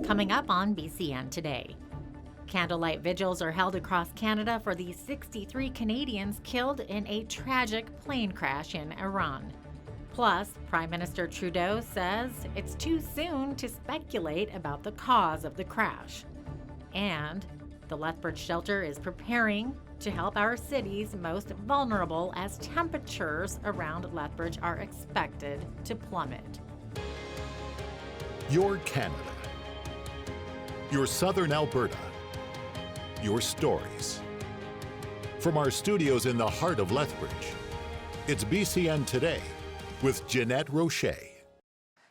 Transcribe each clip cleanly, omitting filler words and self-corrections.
coming up on BCN Today. Candlelight vigils are held across Canada for the 63 Canadians killed in a tragic plane crash in Iran. Plus, Prime Minister Trudeau says it's too soon to speculate about the cause of the crash. And the Lethbridge shelter is preparing to help our city's most vulnerable as temperatures around Lethbridge are expected to plummet. Your Canada. Your Southern Alberta. Your stories. From our studios in the heart of Lethbridge, it's BCN Today with Jeanette Roche.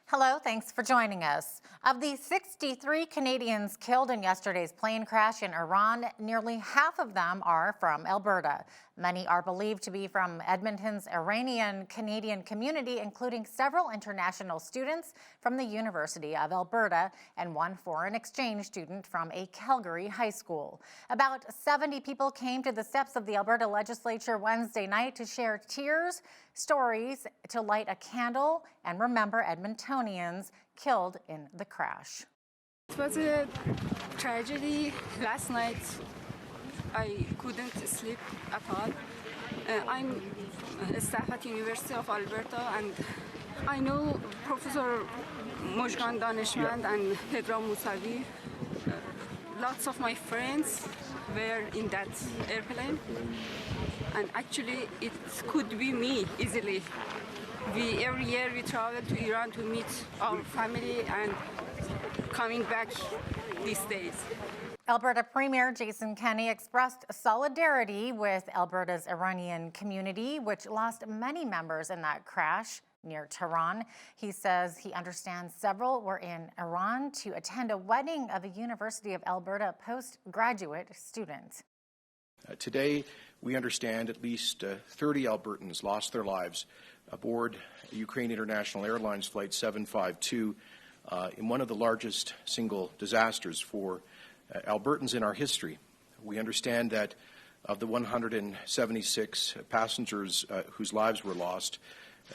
Hello, thanks for joining us. Of the 63 Canadians killed in yesterday's plane crash in Iran, nearly half of them are from Alberta. Many are believed to be from Edmonton's Iranian Canadian community, including several international students from the University of Alberta and one foreign exchange student from a Calgary high school. About 70 people came to the steps of the Alberta legislature Wednesday night to share tears, stories, to light a candle, and remember Edmontonians killed in the crash. It was a tragedy. Last night I couldn't sleep at all. I'm a staff at University of Alberta, and I know Professor Mojgan Daneshmand and Pedram Musavi. Lots of my friends were in that airplane, and actually it could be me easily. Every year we travel to Iran to meet our family and coming back these days. Alberta Premier Jason Kenney expressed solidarity with Alberta's Iranian community, which lost many members in that crash near Tehran. He says he understands several were in Iran to attend a wedding of a University of Alberta postgraduate student. Today, we understand at least 30 Albertans lost their lives aboard Ukrainian International Airlines Flight 752 in one of the largest single disasters for Albertans in our history. We understand that of the 176 passengers whose lives were lost,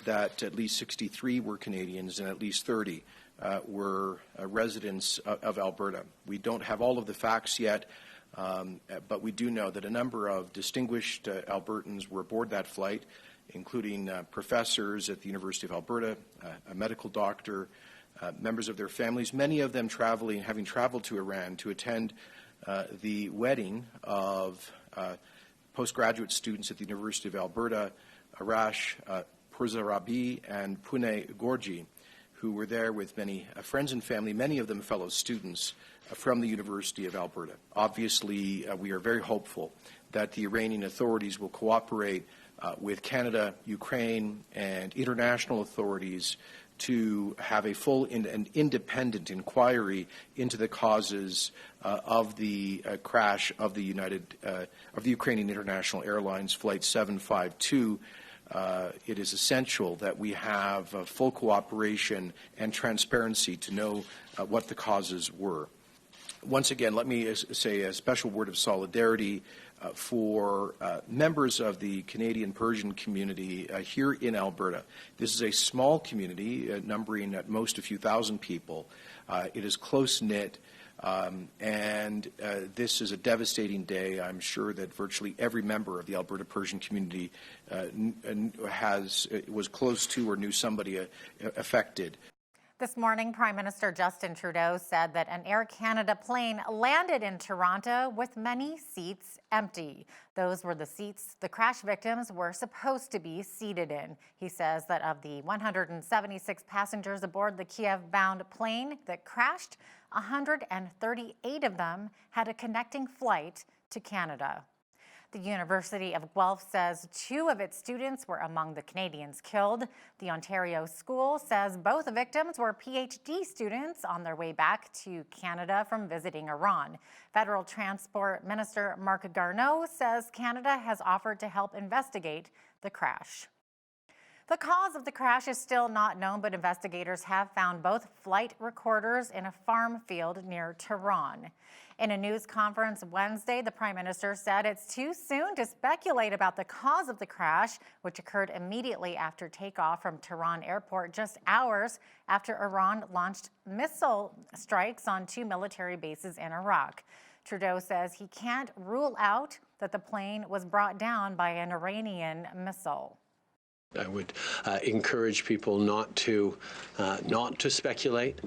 that at least 63 were Canadians and at least 30 were residents of Alberta. We don't have all of the facts yet, but we do know that a number of distinguished Albertans were aboard that flight, including professors at the University of Alberta, a medical doctor, members of their families, many of them having traveled to Iran to attend the wedding of postgraduate students at the University of Alberta, Arash Purzarabi and Pune Gorji, who were there with many friends and family, many of them fellow students from the University of Alberta. Obviously, we are very hopeful that the Iranian authorities will cooperate with Canada, Ukraine, and international authorities to have a full and independent inquiry into the causes of the crash of the Ukrainian International Airlines Flight 752. It is essential that we have full cooperation and transparency to know what the causes were. Once again, let me say a special word of solidarity for members of the Canadian Persian community here in Alberta. This is a small community, numbering at most a few thousand people. It is close-knit, and this is a devastating day. I'm sure that virtually every member of the Alberta Persian community was close to or knew somebody affected. This morning, Prime Minister Justin Trudeau said that an Air Canada plane landed in Toronto with many seats empty. Those were the seats the crash victims were supposed to be seated in. He says that of the 176 passengers aboard the Kiev-bound plane that crashed, 138 of them had a connecting flight to Canada. The University of Guelph says 2 of its students were among the Canadians killed. The Ontario school says both victims were PhD students on their way back to Canada from visiting Iran. Federal Transport Minister Marc Garneau says Canada has offered to help investigate the crash. The cause of the crash is still not known, but investigators have found both flight recorders in a farm field near Tehran. In a news conference Wednesday, the Prime Minister said it's too soon to speculate about the cause of the crash, which occurred immediately after takeoff from Tehran Airport, just hours after Iran launched missile strikes on 2 military bases in Iraq. Trudeau says he can't rule out that the plane was brought down by an Iranian missile. I would encourage people not to speculate.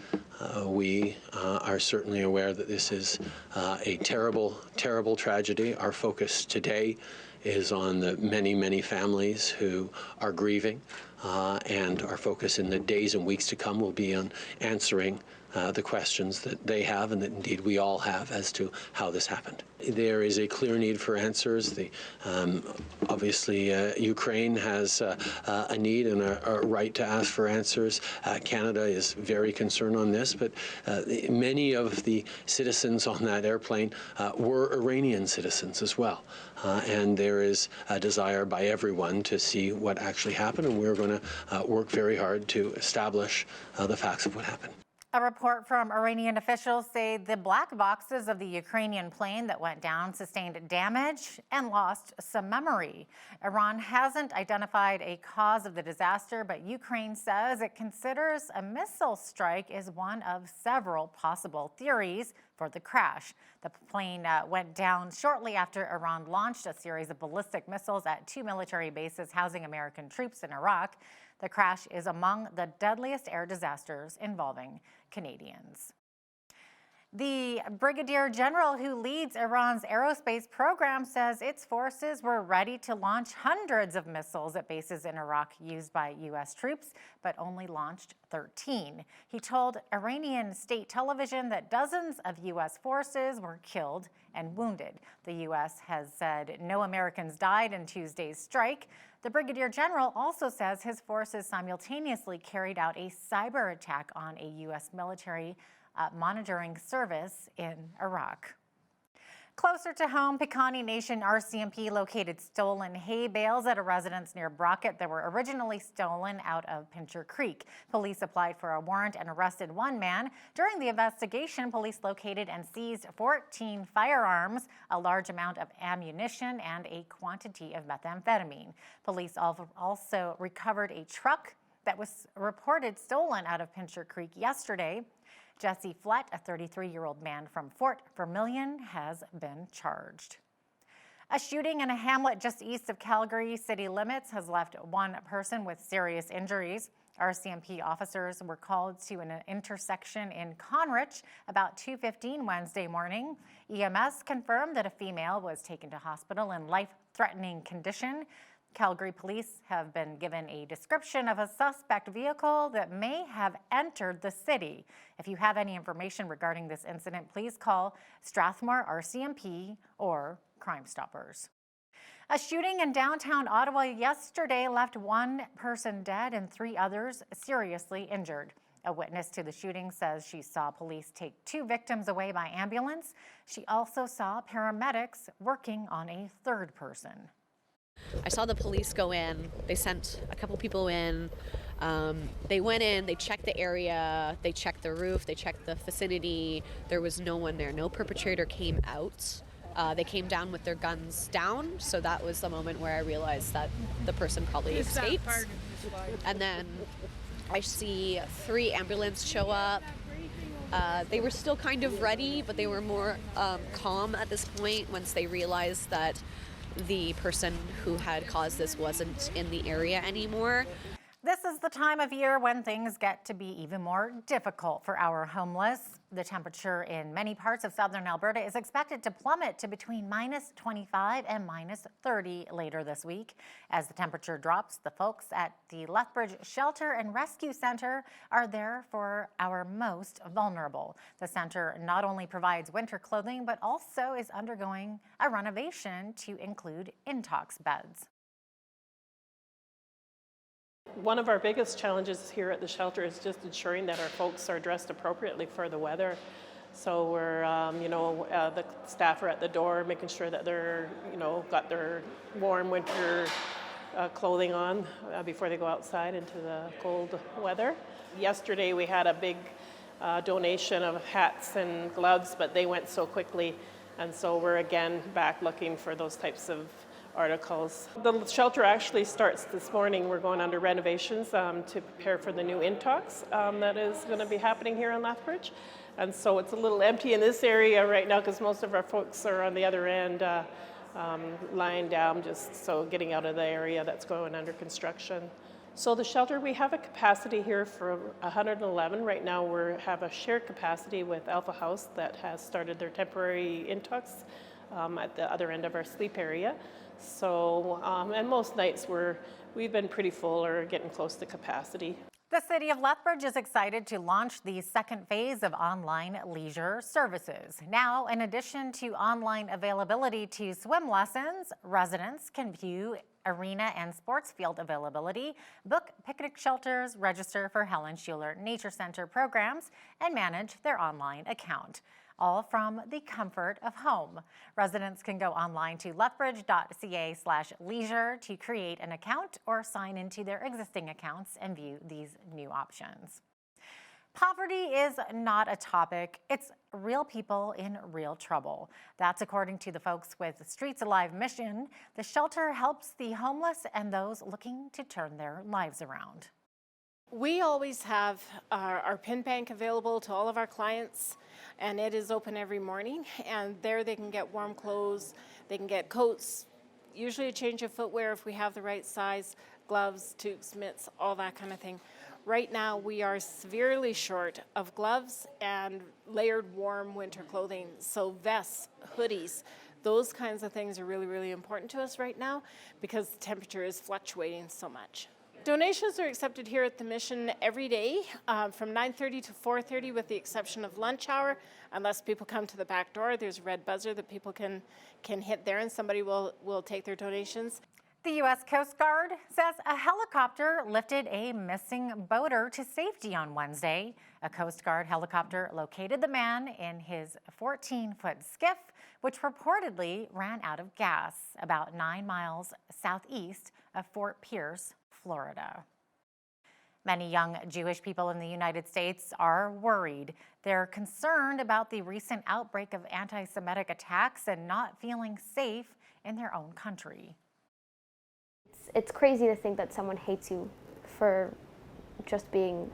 We are certainly aware that this is a terrible, terrible tragedy. Our focus today is on the many, many families who are grieving, and our focus in the days and weeks to come will be on answering the questions that they have and that indeed we all have as to how this happened. There is a clear need for answers. Obviously, Ukraine has a need and a right to ask for answers. Canada is very concerned on this, but many of the citizens on that airplane were Iranian citizens as well. And there is a desire by everyone to see what actually happened, and we're going to work very hard to establish the facts of what happened. A report from Iranian officials say the black boxes of the Ukrainian plane that went down sustained damage and lost some memory. Iran hasn't identified a cause of the disaster, but Ukraine says it considers a missile strike is one of several possible theories for the crash. The plane went down shortly after Iran launched a series of ballistic missiles at 2 military bases housing American troops in Iraq. The crash is among the deadliest air disasters involving Canadians. The Brigadier General who leads Iran's aerospace program says its forces were ready to launch hundreds of missiles at bases in Iraq used by U.S. troops, but only launched 13. He told Iranian state television that dozens of U.S. forces were killed and wounded. The U.S. has said no Americans died in Tuesday's strike. The Brigadier General also says his forces simultaneously carried out a cyber attack on a U.S. military monitoring service in Iraq. Closer to home, Piikani Nation RCMP located stolen hay bales at a residence near Brockett that were originally stolen out of Pincher Creek. Police applied for a warrant and arrested one man. During the investigation, police located and seized 14 firearms, a large amount of ammunition, and a quantity of methamphetamine. Police also recovered a truck that was reported stolen out of Pincher Creek yesterday. Jesse Flett, a 33-year-old man from Fort Vermilion, has been charged. A shooting in a hamlet just east of Calgary city limits has left one person with serious injuries. RCMP officers were called to an intersection in Conrich about 2:15 Wednesday morning. EMS confirmed that a female was taken to hospital in life-threatening condition. Calgary police have been given a description of a suspect vehicle that may have entered the city. If you have any information regarding this incident, please call Strathmore RCMP or Crime Stoppers. A shooting in downtown Ottawa yesterday left one person dead and 3 others seriously injured. A witness to the shooting says she saw police take 2 victims away by ambulance. She also saw paramedics working on a 3rd person. I saw the police go in. They sent a couple people in. They went in, they checked the area, they checked the roof, they checked the vicinity. There was no one there. No perpetrator came out. They came down with their guns down, so that was the moment where I realized that the person probably escaped. And then I see 3 ambulances show up. They were still kind of ready, but they were more calm at this point once they realized that the person who had caused this wasn't in the area anymore. This is the time of year when things get to be even more difficult for our homeless. The temperature in many parts of southern Alberta is expected to plummet to between -25 and -30 later this week. As the temperature drops, the folks at the Lethbridge Shelter and Rescue Center are there for our most vulnerable. The center not only provides winter clothing, but also is undergoing a renovation to include intox beds. One of our biggest challenges here at the shelter is just ensuring that our folks are dressed appropriately for the weather. So we're, the staff are at the door making sure that they're, got their warm winter clothing on before they go outside into the cold weather. Yesterday we had a big donation of hats and gloves, but they went so quickly, and so we're again back looking for those types of articles. The shelter actually starts this morning. We're going under renovations to prepare for the new intox that is going to be happening here in Lethbridge. And so it's a little empty in this area right now because most of our folks are on the other end lying down, just so getting out of the area that's going under construction. So the shelter, we have a capacity here for 111. Right now we have a shared capacity with Alpha House that has started their temporary intox at the other end of our sleep area. So, and most nights we've been pretty full or getting close to capacity. The City of Lethbridge is excited to launch the second phase of online leisure services. Now, in addition to online availability to swim lessons, residents can view arena and sports field availability, book picnic shelters, register for Helen Schuler Nature Center programs, and manage their online account, all from the comfort of home. Residents can go online to lethbridge.ca/leisure to create an account or sign into their existing accounts and view these new options. Poverty is not a topic, it's real people in real trouble. That's according to the folks with Streets Alive mission. The shelter helps the homeless and those looking to turn their lives around. We always have our pin bank available to all of our clients, and it is open every morning, and there they can get warm clothes, they can get coats, usually a change of footwear if we have the right size, gloves, toques, mitts, all that kind of thing. Right now we are severely short of gloves and layered warm winter clothing, so vests, hoodies, those kinds of things are really, really important to us right now because the temperature is fluctuating so much. Donations are accepted here at the mission every day from 9:30 to 4:30 with the exception of lunch hour. Unless people come to the back door, there's a red buzzer that people can hit there and somebody will take their donations. The U.S. Coast Guard says a helicopter lifted a missing boater to safety on Wednesday. A Coast Guard helicopter located the man in his 14-foot skiff, which reportedly ran out of gas about 9 miles southeast of Fort Pierce, Florida. Many young Jewish people in the United States are worried. They're concerned about the recent outbreak of anti-Semitic attacks and not feeling safe in their own country. It's crazy to think that someone hates you for just being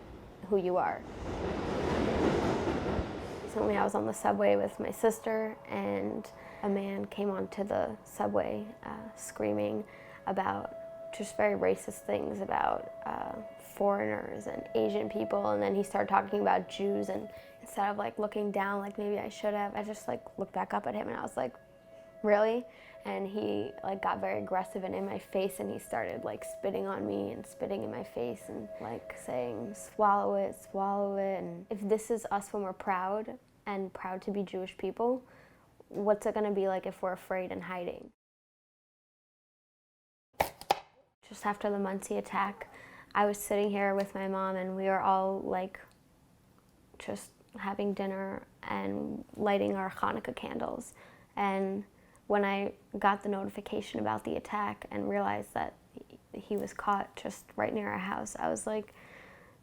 who you are. Recently I was on the subway with my sister and a man came onto the subway screaming about just very racist things about foreigners and Asian people, and then he started talking about Jews, and instead of like looking down like maybe I should have, I just like looked back up at him and I was like, really? And he like got very aggressive and in my face, and he started like spitting on me and spitting in my face and like saying, swallow it, and if this is us when we're proud and proud to be Jewish people, what's it gonna be like if we're afraid and hiding? Just after the Muncie attack, I was sitting here with my mom and we were all like just having dinner and lighting our Hanukkah candles. And when I got the notification about the attack and realized that he was caught just right near our house, I was like,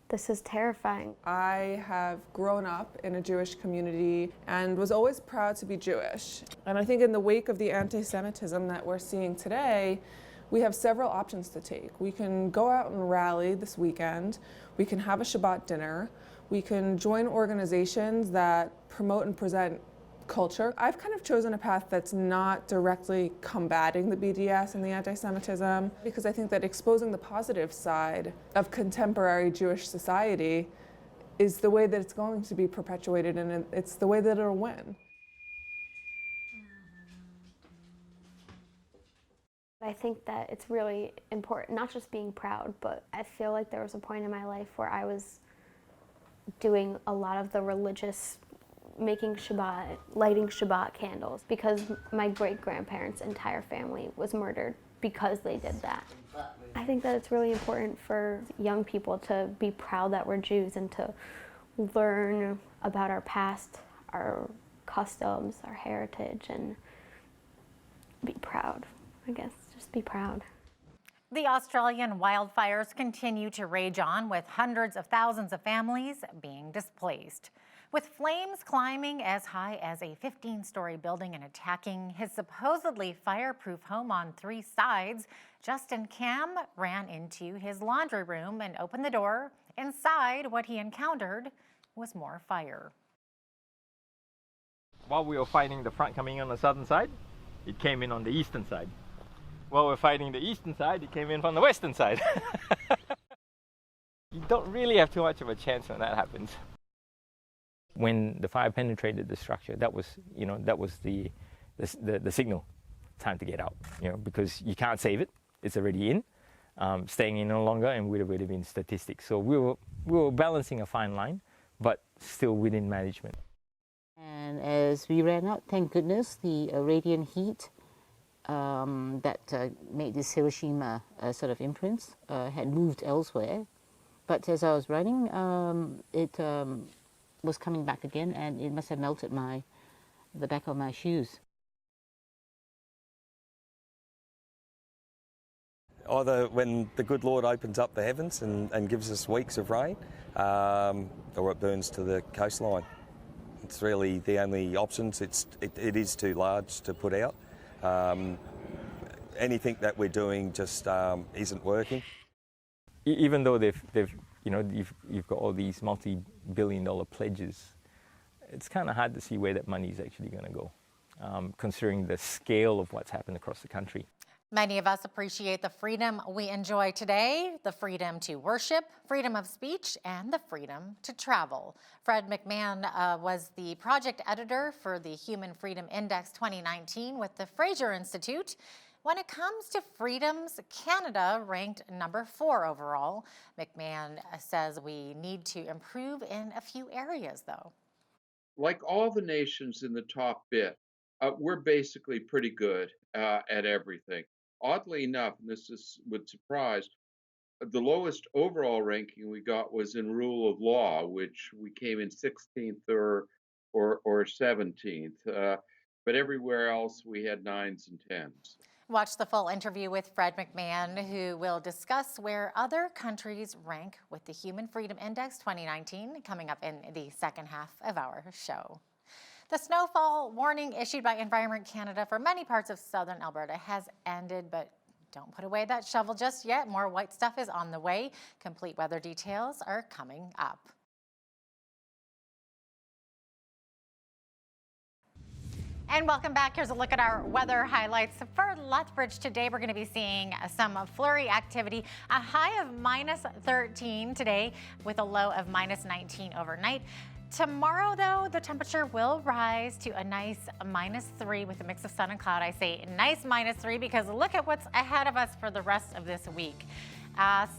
this is terrifying. I have grown up in a Jewish community and was always proud to be Jewish. And I think in the wake of the anti-Semitism that we're seeing today, we have several options to take. We can go out and rally this weekend. We can have a Shabbat dinner. We can join organizations that promote and present culture. I've kind of chosen a path that's not directly combating the BDS and the anti-Semitism, because I think that exposing the positive side of contemporary Jewish society is the way that it's going to be perpetuated, and it's the way that it'll win. I think that it's really important, not just being proud, but I feel like there was a point in my life where I was doing a lot of the religious, making Shabbat, lighting Shabbat candles, because my great-grandparents' entire family was murdered because they did that. I think that it's really important for young people to be proud that we're Jews and to learn about our past, our customs, our heritage, and be proud, I guess. Just be proud. The Australian wildfires continue to rage on, with hundreds of thousands of families being displaced. With flames climbing as high as a 15-story building and attacking his supposedly fireproof home on 3 sides, Justin Cam ran into his laundry room and opened the door. Inside, what he encountered was more fire. While we were fighting the front coming in on the southern side, it came in on the eastern side. While we're fighting the eastern side, it came in from the western side. You don't really have too much of a chance when that happens. When the fire penetrated the structure, that was the signal, time to get out. Because you can't save it; it's already in. Staying in no longer, and would have been statistics. So we were balancing a fine line, but still within management. And as we ran out, thank goodness, the Iranian heat that made this Hiroshima sort of imprints had moved elsewhere. But as I was running, it was coming back again, and it must have melted the back of my shoes. Either when the good Lord opens up the heavens and gives us weeks of rain, or it burns to the coastline. It's really the only options. It is too large to put out. Anything that we're doing just isn't working. Even though you've got all these multi-billion-dollar pledges, it's kind of hard to see where that money is actually going to go, considering the scale of what's happened across the country. Many of us appreciate the freedom we enjoy today, the freedom to worship, freedom of speech, and the freedom to travel. Fred McMahon was the project editor for the Human Freedom Index 2019 with the Fraser Institute. When it comes to freedoms, Canada ranked number 4 overall. McMahon says we need to improve in a few areas, though. Like all the nations in the top bit, we're basically pretty good at everything. Oddly enough, and this would surprise, the lowest overall ranking we got was in rule of law, which we came in 16th or 17th. But everywhere else, we had 9s and 10s. Watch the full interview with Fred McMahon, who will discuss where other countries rank with the Human Freedom Index 2019, coming up in the second half of our show. The snowfall warning issued by Environment Canada for many parts of southern Alberta has ended, but don't put away that shovel just yet. More white stuff is on the way. Complete weather details are coming up. And welcome back. Here's a look at our weather highlights. For Lethbridge today, we're going to be seeing some flurry activity. A high of -13 today with a low of -19 overnight. Tomorrow, though, the temperature will rise to a nice -3 with a mix of sun and cloud. I say nice -3 because look at what's ahead of us for the rest of this week.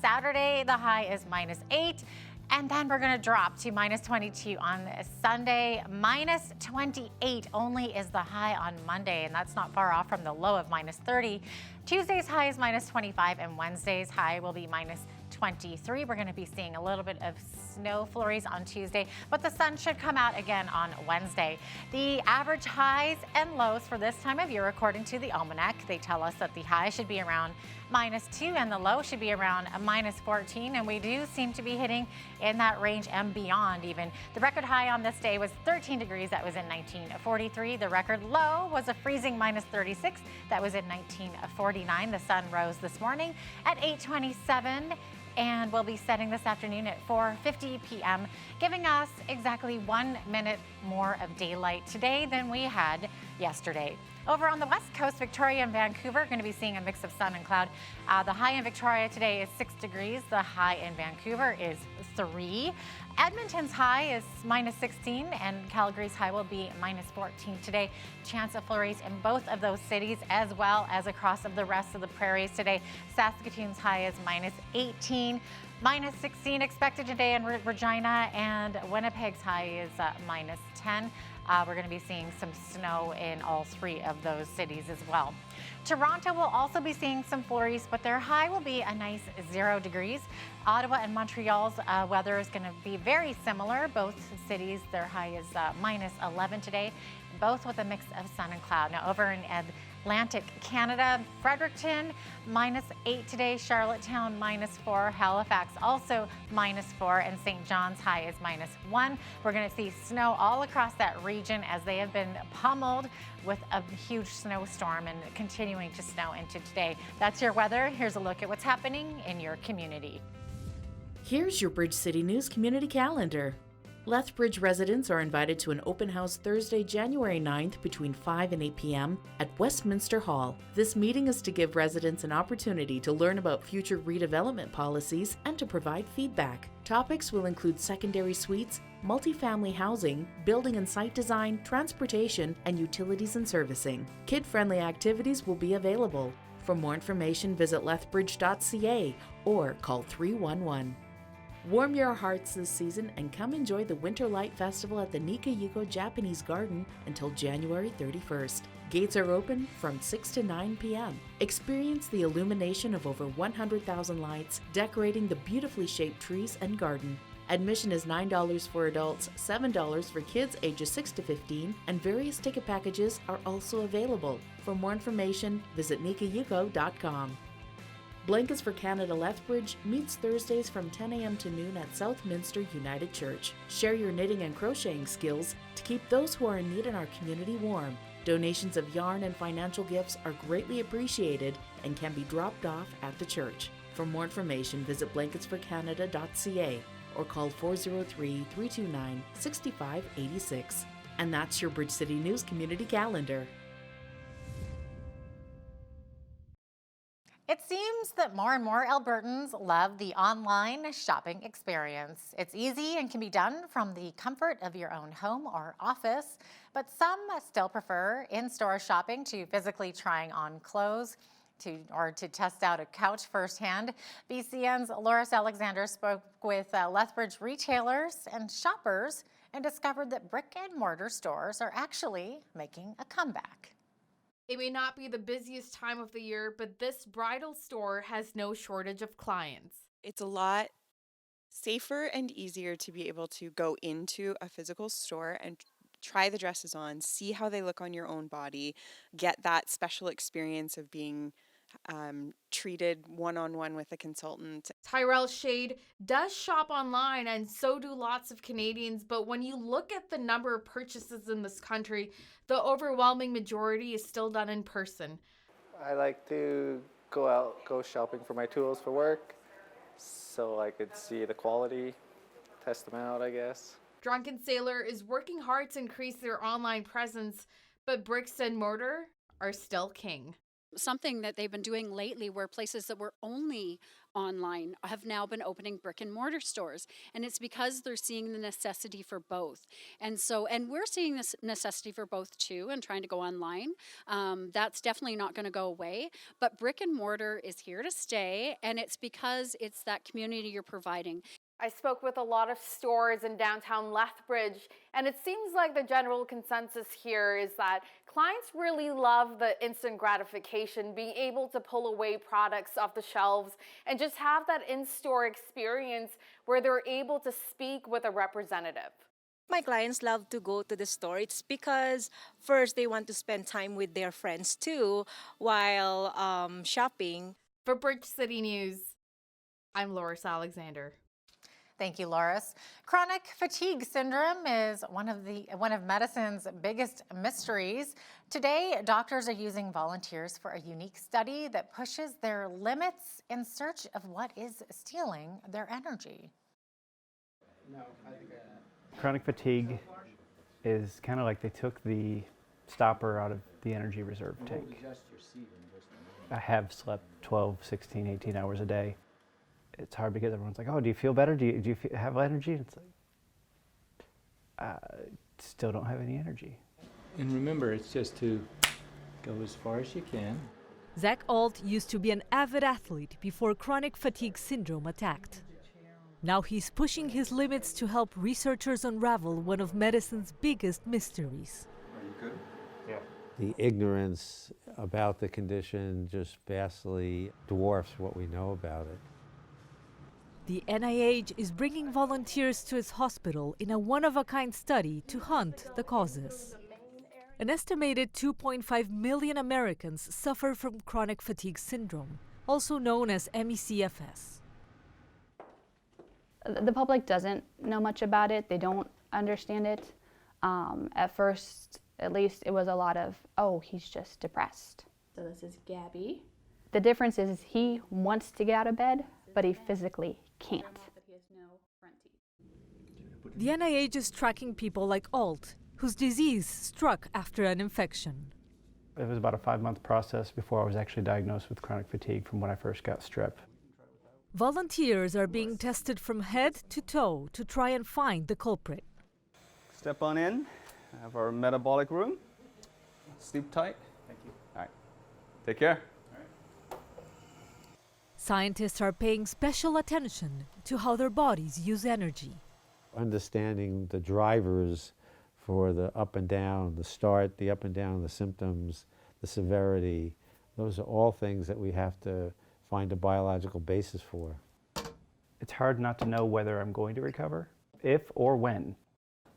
Saturday, the high is -8. And then we're going to drop to -22 on Sunday. -28 only is the high on Monday, and that's not far off from the low of -30. Tuesday's high is -25, and Wednesday's high will be -23. We're going to be seeing a little bit of snow flurries on Tuesday, but the sun should come out again on Wednesday. The average highs and lows for this time of year, according to the almanac, they tell us that the high should be around -2 and the low should be around -14, and we do seem to be hitting in that range and beyond even. The record high on this day was 13 degrees. That was in 1943. The record low was a freezing -36. That was in 1949. The sun rose this morning at 8:27. And we'll be setting this afternoon at 4:50 p.m., giving us exactly 1 minute more of daylight today than we had yesterday. Over on the west coast, Victoria and Vancouver are going to be seeing a mix of sun and cloud. The high in Victoria today is 6 degrees. The high in Vancouver is 3. Edmonton's high is -16, and Calgary's high will be -14 today. Chance of flurries in both of those cities, as well as across the rest of the prairies today. Saskatoon's high is -18. -16 expected today in Regina, and Winnipeg's high is -10. We're going to be seeing some snow in all 3 of those cities as well. Toronto will also be seeing some flurries, but their high will be a nice 0 degrees. Ottawa and Montreal's weather is going to be very similar. Both cities, their high is -11 today, both with a mix of sun and cloud. Now over in Atlantic Canada, Fredericton, -8 today. Charlottetown, -4. Halifax also -4. And St. John's high is -1. We're going to see snow all across that region as they have been pummeled with a huge snowstorm and continuing to snow into today. That's your weather. Here's a look at what's happening in your community. Here's your Bridge City News community calendar. Lethbridge residents are invited to an open house Thursday, January 9th between 5 and 8 p.m. at Westminster Hall. This meeting is to give residents an opportunity to learn about future redevelopment policies and to provide feedback. Topics will include secondary suites, multifamily housing, building and site design, transportation, and utilities and servicing. Kid-friendly activities will be available. For more information, visit lethbridge.ca or call 311. Warm your hearts this season and come enjoy the Winter Light Festival at the Nikayuko Japanese Garden until January 31st. Gates are open from 6 to 9 p.m. Experience the illumination of over 100,000 lights decorating the beautifully shaped trees and garden. Admission is $9 for adults, $7 for kids ages 6 to 15, and various ticket packages are also available. For more information, visit nikayuko.com. Blankets for Canada Lethbridge meets Thursdays from 10 a.m. to noon at Southminster United Church. Share your knitting and crocheting skills to keep those who are in need in our community warm. Donations of yarn and financial gifts are greatly appreciated and can be dropped off at the church. For more information, visit blanketsforcanada.ca or call 403-329-6586. And that's your Bridge City News community calendar. It seems that more and more Albertans love the online shopping experience. It's easy and can be done from the comfort of your own home or office, but some still prefer in-store shopping to physically trying on clothes or to test out a couch firsthand. BCN's Loris Alexander spoke with Lethbridge retailers and shoppers and discovered that brick and mortar stores are actually making a comeback. It may not be the busiest time of the year, but this bridal store has no shortage of clients. It's a lot safer and easier to be able to go into a physical store and try the dresses on, see how they look on your own body, get that special experience of being treated one-on-one with a consultant. Tyrell Shade does shop online, and so do lots of Canadians, but when you look at the number of purchases in this country, the overwhelming majority is still done in person. I like to go shopping for my tools for work, so I could see the quality, test them out, I guess. Drunken Sailor is working hard to increase their online presence, but bricks and mortar are still king. Something that they've been doing lately, where places that were only online have now been opening brick and mortar stores, and it's because they're seeing the necessity for both. And we're seeing this necessity for both too, and trying to go online. That's definitely not going to go away, but brick and mortar is here to stay, and it's because it's that community you're providing. I spoke with a lot of stores in downtown Lethbridge, and it seems like the general consensus here is that clients really love the instant gratification, being able to pull away products off the shelves and just have that in-store experience where they're able to speak with a representative. My clients love to go to the store. It's because first they want to spend time with their friends too while shopping. For Bridge City News, I'm Loris Alexander. Thank you, Loris. Chronic fatigue syndrome is one of medicine's biggest mysteries. Today, doctors are using volunteers for a unique study that pushes their limits in search of what is stealing their energy. Chronic fatigue is kind of like they took the stopper out of the energy reserve tank. I have slept 12, 16, 18 hours a day. It's hard because everyone's like, oh, do you feel better? Do you have energy? And it's like, I still don't have any energy. And remember, it's just to go as far as you can. Zach Alt used to be an avid athlete before chronic fatigue syndrome attacked. Now he's pushing his limits to help researchers unravel one of medicine's biggest mysteries. Are you good? Yeah. The ignorance about the condition just vastly dwarfs what we know about it. The NIH is bringing volunteers to its hospital in a one-of-a-kind study to hunt the causes. An estimated 2.5 million Americans suffer from chronic fatigue syndrome, also known as MECFS. The public doesn't know much about it. They don't understand it. At first, at least, it was a lot of, oh, he's just depressed. So this is Gabby. The difference is he wants to get out of bed, but he physically can't. The NIH is tracking people like Alt, whose disease struck after an infection. It was about a 5-month process before I was actually diagnosed with chronic fatigue from when I first got strep. Volunteers are being tested from head to toe to try and find the culprit. Step on in. I have our metabolic room. Sleep tight. Thank you. All right. Take care. Scientists are paying special attention to how their bodies use energy. Understanding the drivers for the up and down, the start, the up and down, the symptoms, the severity, those are all things that we have to find a biological basis for. It's hard not to know whether I'm going to recover, if or when.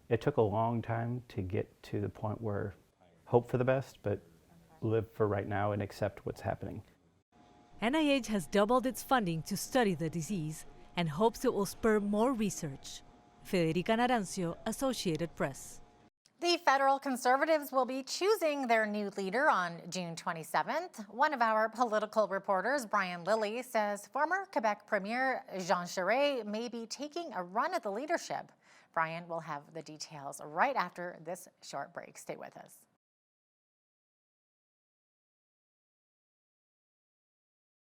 It took a long time to get to the point where hope for the best, but live for right now and accept what's happening. NIH has doubled its funding to study the disease and hopes it will spur more research. Federica Narancio, Associated Press. The federal Conservatives will be choosing their new leader on June 27th. One of our political reporters, Brian Lilly, says former Quebec Premier Jean Charest may be taking a run at the leadership. Brian will have the details right after this short break. Stay with us.